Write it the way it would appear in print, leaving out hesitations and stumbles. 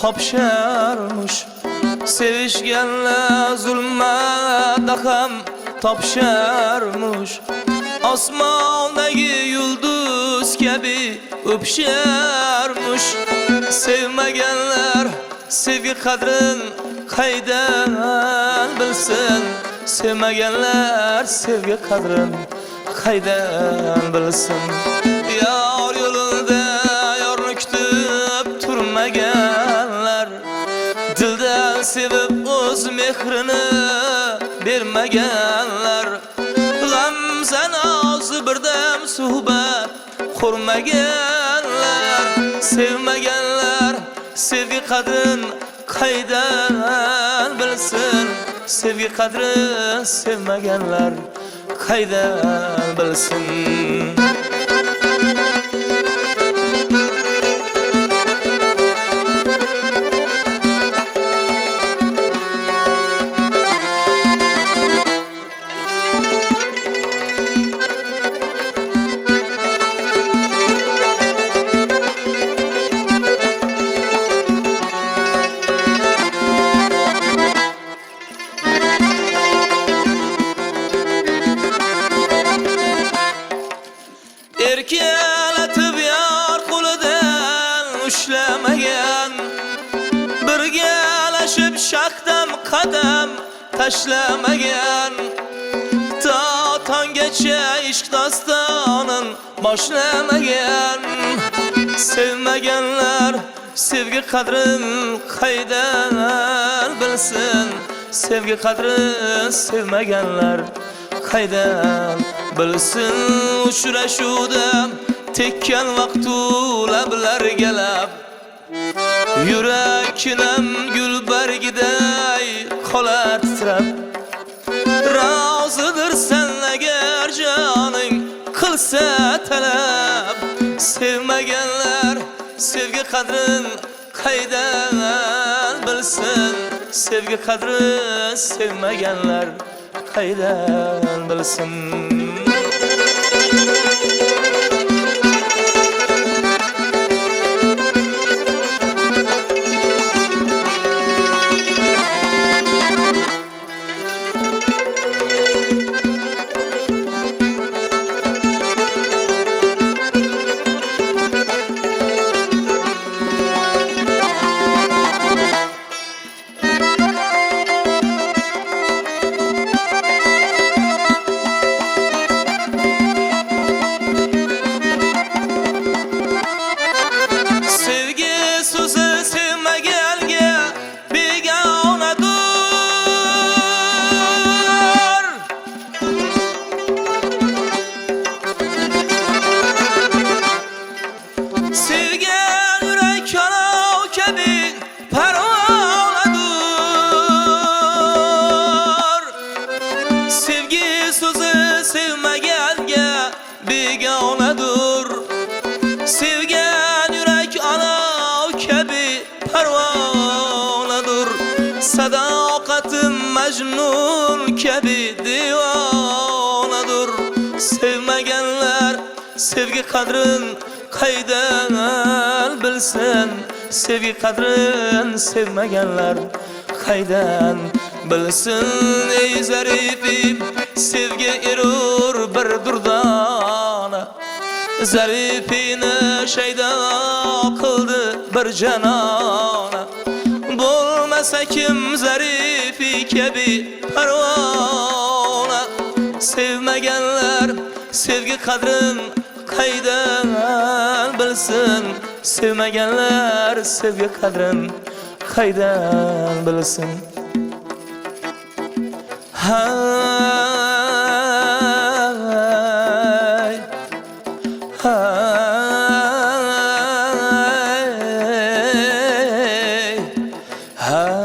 qopsharmuş. Sevishganlar zulmatda ham topsharmuş. Osmondagi yulduz kabi o'pisharmuş. Sevmaganlar sevgi qadrin qaydan bilsin. Sevmaganlar sevgi qadrin qaydan bilsin. Yor yo'lida yorni kutib turmaganlar, dildan sevib o'z mehrini bermaganlar, g'amzan ozi birdam suhbat qurmaganlar, sevmaganlar sevgi qadrin qaydan bilsin. Sevgi qadrin sevmaganlar qaydan bilsin. Erkalatib yor qo'lidan ushlamagan, birgalashib shaqdam qadam tashlamagan, to tonggacha ishq dostonin boshlamagan. Sevmaganlar sevgi qadrin qaydan bilsin. Sevgi qadrin sevmaganlar qaydan bilsin. Uchrashuvda tekkan vaqtu lablarga lab, yuraknam gul bargiday qolar titrab. Rozidirsan agar joning qilsa talab. Sevmaganlar sevgi qadrin qaydan bilsin. Sevgi qadrin sevmaganlar qaydan bilsin. Begonadur sevgan yurak olov kabi parvonadur. Sadoqatim majnun kabi divonadur. Sevmaganlar sevgi qadrin qaydan bilsin. Sevgi qadrin sevmaganlar qaydan bilsin. Ey zarifim sevgi erur bir durdona, zarifini shaydo qildi bir janona. Bo'lmasa kim zarifi kabi parvona. Sevmaganlar sevgi qadrin qaydan bilsin. Sevmaganlar sevgi qadrin qaydan bilsin. Hay hay hay